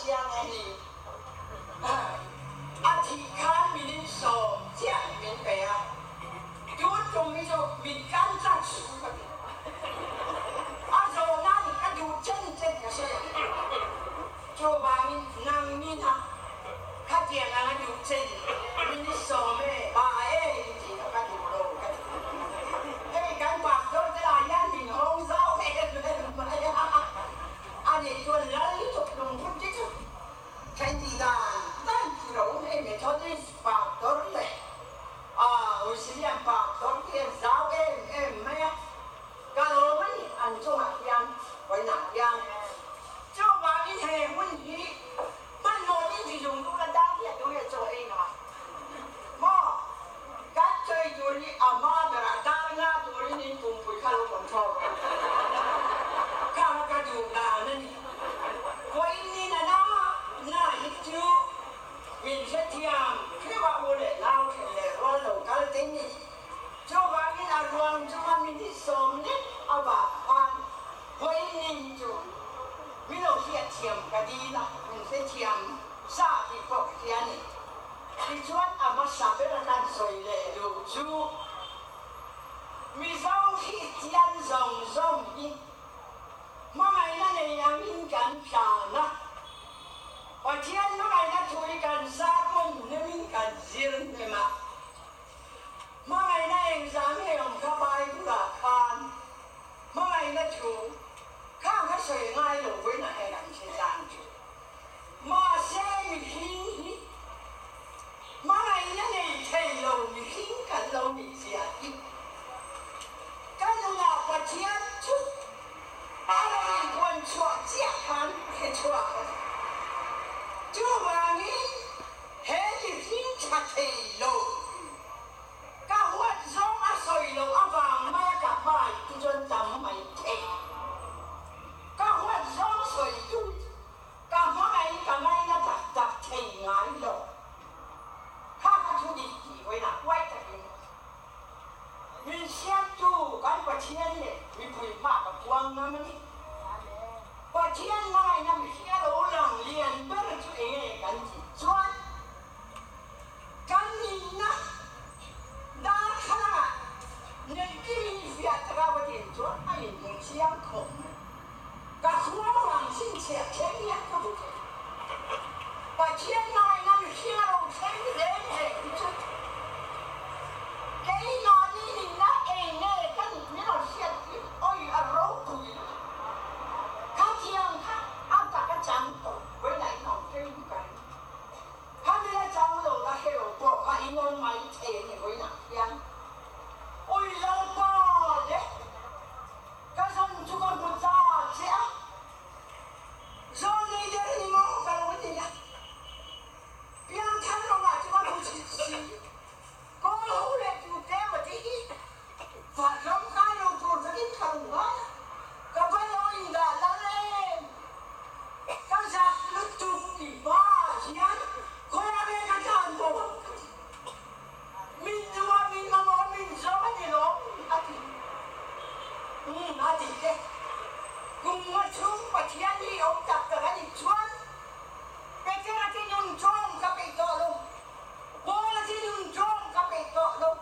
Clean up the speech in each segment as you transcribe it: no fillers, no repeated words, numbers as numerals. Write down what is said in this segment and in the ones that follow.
江哎你，ที่ข้ามีนิสงเจ้าเป็นไปอ่ะยุดตรงนี้就มีการจัดสูงกันโซน่านี่ก็อยู่เจนก็ใช่โจบามินางมินะข้าเจียงอะไรอยู่เจนมีนิสงแม่บ่ายจริงๆก็อยู่โลกกันเฮ้ยการปากโดนจะได้ยันถึงห้องเศร้าเองเลยไม่อันนี้ตัวเล่ยจบลงทุนที่สุดใช้ดีได้นั่นคือเราเองชอบที่ปากตัวเลยอุศิยปากตัวเองสาวเองแม่ก็เราไม่อันช่วงยังไว้หนักยังเจ้าบ้านนี่แทนวันนี้มันโน่นนี่ที่อยู่ดูแลได้เนี่ยดูแลตัวเองอ่ะม่การเจออยู่นี่มาเดี๋ยวได้งานตัวนี้ปุ่มปุ๋ยข้าวผลชอบข้าวกระดูกดาวนั่นนี่วันนี้นะน่าฮิตจูมีเช่นที่คือว่าโอเล่เล่าแค่เลยว่าเราการเต้นนี่เจ้าบ้านนี่อารมณ์เจ้าบ้านมีที่สมเนี่ยเอาแบบวันนี้จูมีเราเทียบเทียมกันดีนะมันเทียมซาที่พวกเทียนี่ที่ชวนมาสับเป็นการสวยเลยดูจูมีสองที่เทียนสองนี่เมื่อไงนั่นเองยังมีการพิจารณาว่าเทียนเมื่อไงนั่นช่วยกันสร้างคนเนี่ยมีการยืนเนี่ยมาเมื่อไงนั่นเองสามีของข้าไปกุหลาบพานเมื่อไงนั่นชูข้างข้าสวยง่ายหลงไว้ไหนกันเช่นกันจูมาเสียมีหินเมื่อไงนั่นเองเทเรามีหินกันเรามีเสียอีกกันเราว่าเทียนชุดอะไรควรชั่วเจียกันให้ชั่วเจ้าบ้านนี้เห็นหินชัดเจนเลยก็ว่าสองสวยเลยบางมากับบ้านที่จนจำไม่เท่ก็ว่าสองสวยอยู่ก็เพราะไงก็ไม่น่าจับเท่ง่ายเลยข้าก็ชูดีไว้นะไว้แต่ดีมีเชี่ยจูกันกว่าเชี่ยเนี่ยมีผู้มากกับวางนะมันนี่กว่าเชี่ยง่ายนะมีเชี่ยเราหลังเรียนเพื่อช่วยกันจีชวนกันนี่นะด้านขนาดในที่มีเสียตระวันเดียวชวนไอ้หนุ่มเชี่ยคงก็หัวหลังสิ้นเสียเชี่ยเนี่ยก็ถูกกว่าเชี่ยง่ายนะมีเชี่ยเราใช้เล่นเองจุดไอ้นอนนี่นะเองเนี่ยกันนี่เราเชี่ยโอ้ยอารมณ์คุยข้าเที่ยงข้าเอาแต่กระจังตัวไว้ไหนนอนเที่ยงกันข้าไม่ได้จังหลงละเฮลบอกข้าอีนอนไม่เที่ยงไว้ไหนยังโอ้ยเราบ้าเลยก็ส่งทุกคนพูดจาเสียส่งในเดือนนี้มั้งกันวันนี้นะยังท่านเราอาจจะมาพูดสิก็รู้เลยอยู่แก้วที่ฝันร้องไห้เราพูดสักทีคำว่าก็ไม่รู้อีกแล้วเลยก็จะลุกจุดที่บ้าเชียนคนอะไรกันจังบอกมินจะว่ามินมาบอกมินจะไม่ได้หรอกอาทิตย์เนี่ยกุมมาชุ่มปัจเจียนที่อกจับแต่ละนิชวนเป็นเจ้าหน้าที่ยุ่งจ้องกับไปต่อลงโบราณที่ยุ่งจ้องกับไปต่อลง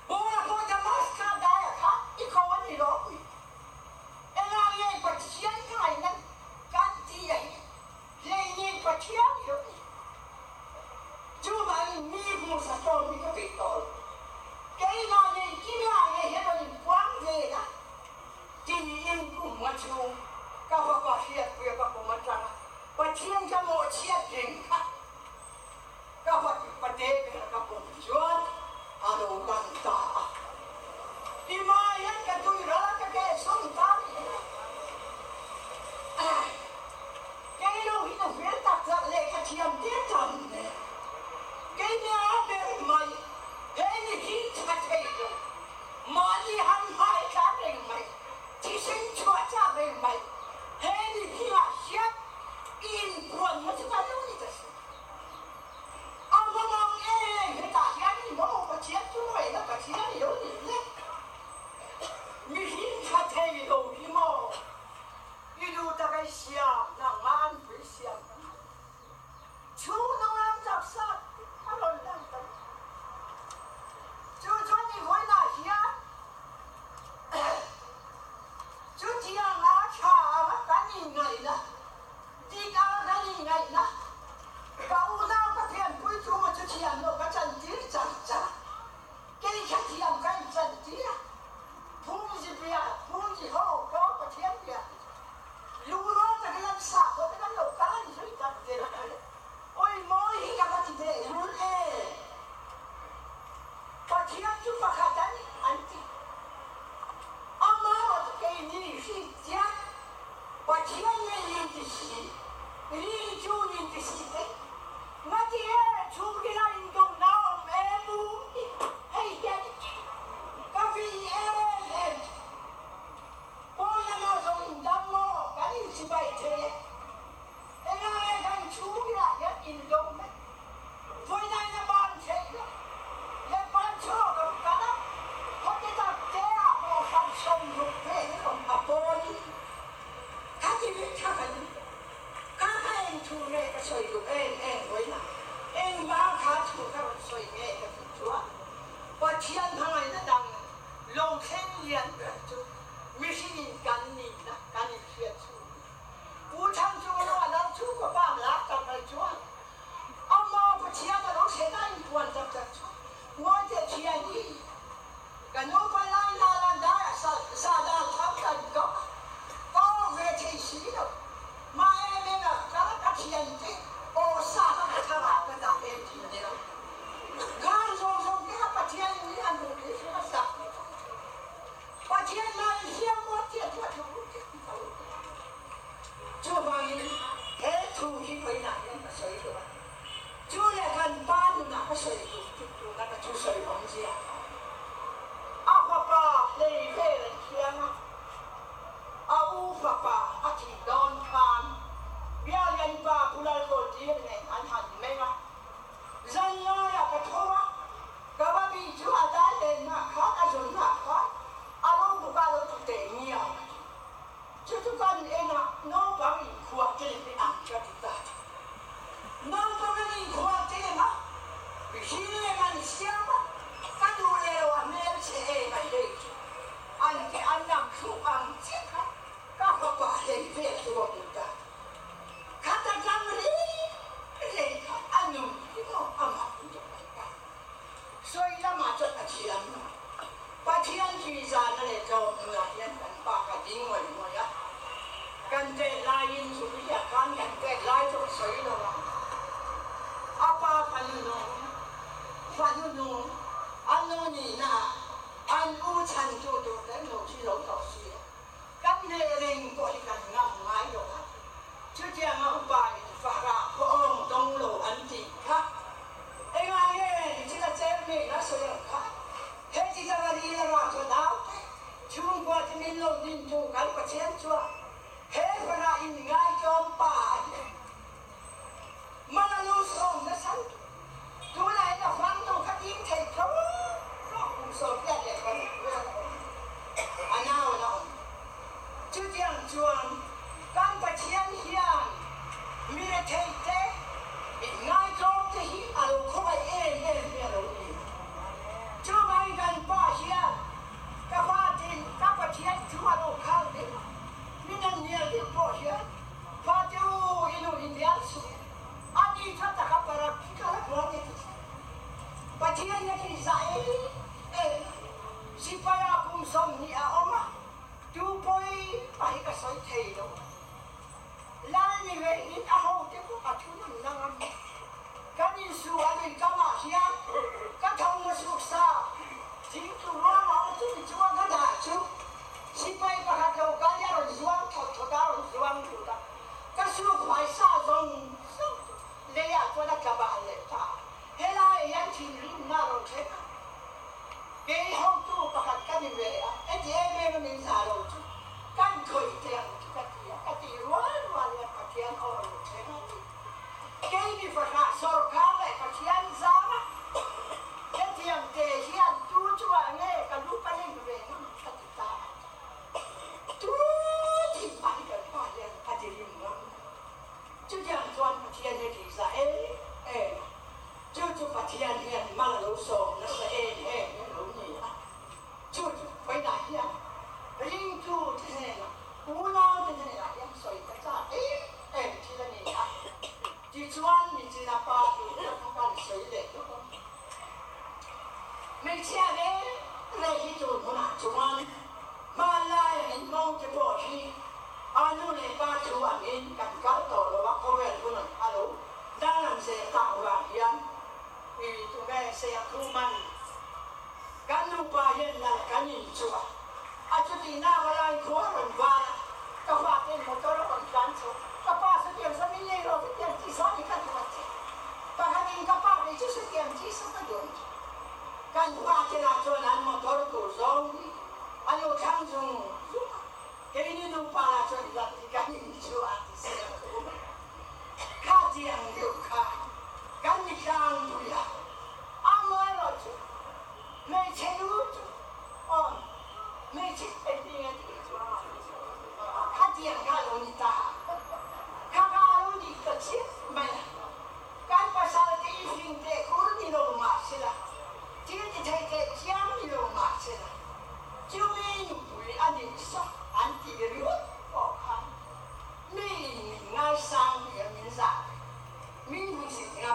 โบราณพอจะมาสกัดได้ค่ะอีกคนนี่หรอกเอล่าเย่ปัจเจียนใครนั้นกันที่ใหญ่เล่นปัจเจียนอยู่จูบันมีมุสลิมมีก็ไปต่อแกมาเย่กินอะไรเห็นมันกว้างเลยนะที่ยิงกุมมาชูก็ว่าก็เชียร์เพื่อกับกุมมาจังปัจเจียนจะโมเชียร์จริงค่ะก็ว่าประเทศเป็นกับกุมชวนอารมณ์กันตาที่มาเห็นกันดูแล้วก็แกส่งตาแกรู้ที่ต้องเรียนตัดเลยกระเทียมเตี้ยจังเนี่ยแกเนี่ยเป็นไม่เห็นหินชัดเจนมาที่หันหายกันเองไหมที่ฉันช่วยจ้าเองไหมเห็นที่ว่าเชียบอินพวนมันจะมาดูนี่จะเอามามองเองให้ตาเชียนี่มองมาเชียช่วยแล้วก็เชียอยู่นี่เลยมีหินชัดเจนอยู่ที่มองที่ดูตะไคร้เชียนั่งมันไปเชีย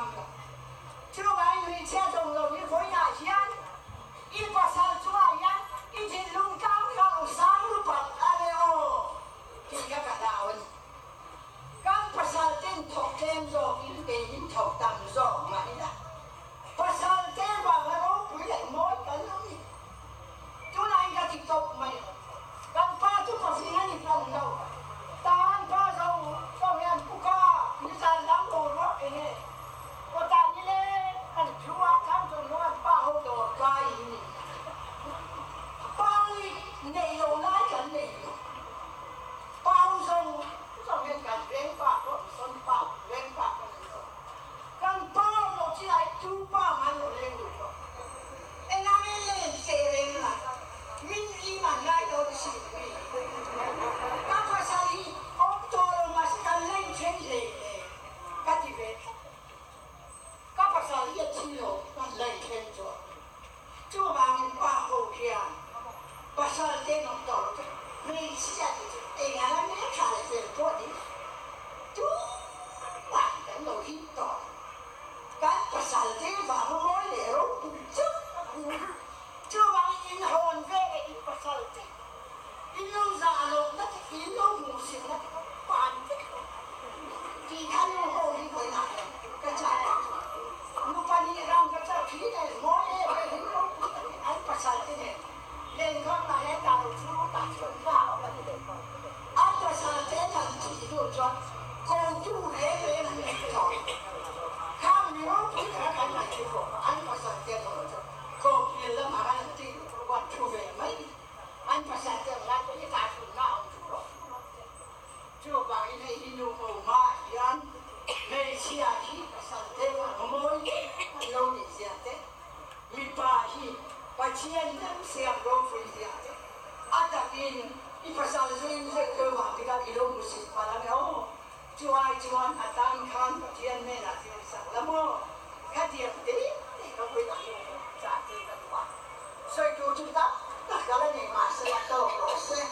năm rồi chứ không ai người xe đồng rồi như khối nhà chị ăn ít qua sao chú ai ăn ít thì lung cao cao sáng lúc bật aleo thì các cả đạo anh các pasal tên thuộc thêm rồi in về in thuộc tầm rồi mà đi đã pasal tên vào cái đó quý lại mối cái nó gì chú này ra tiếp tục mày các ba chú có gì hay đi lần đầu ta ba rồi có nghe cũng có như sao lắm rồi đó cái này có ta như thế anh chú ăn khám rồi nó ăn ba hôm đồ cay bao này đồ lái cảnh này bao rồi trong cái cảnh ven bạc đó sân bạc ven bạc kan bao nó chỉ lại chú ba mà nó lên được rồi anh em lên xe lên là mình đi mà ngay đâu thì xịn các bạn sao đi ông tôi mà sẽ lên trên gì các chị biết các bạn sao đi chi rồi lên trên rồi chú bà mình qua hồ kia bà sao lên nó tổ mình sẽ thì anh em biết khá là về chỗ đi chú bạn cái đồ hít tổ các bà sao lên vào nó nói liệu chú bà in hồn về cái in bà sao lên in lâu già lâu nó thì in lâu ngủ xỉu nó bàn thì hắn nó hồ đi với lại cái trái nó bàn đi ra cái trái khí này mỗi cái in lâu anh bà sao lên lên con là hết đầu chú ta chuẩn vào anh bà sao lên là chỉ đồ cho con chú thế về là rồi không nhớ cái này chú anh bà sao lên rồi cô kia là mà anh thì quan chú về mấy anh phải xem xem lại cái tài sản nào chú rồi chú bảo cái này đi nụ mồ mà anh này xia khi phải xem thế mà môi lâu đi xia thế mi ba khi phải chiến xem đâu phải xia thế anh ta tin ít phải xem rồi sẽ cơ bản thì các kilo music mà là nhau chú ai chú anh tan khan và chiến này là chuyện sáng lắm không cái điểm đấy thì nó mới là trả tiền tất cả rồi chú ta các cái này mà sẽ là đâu đó sẽ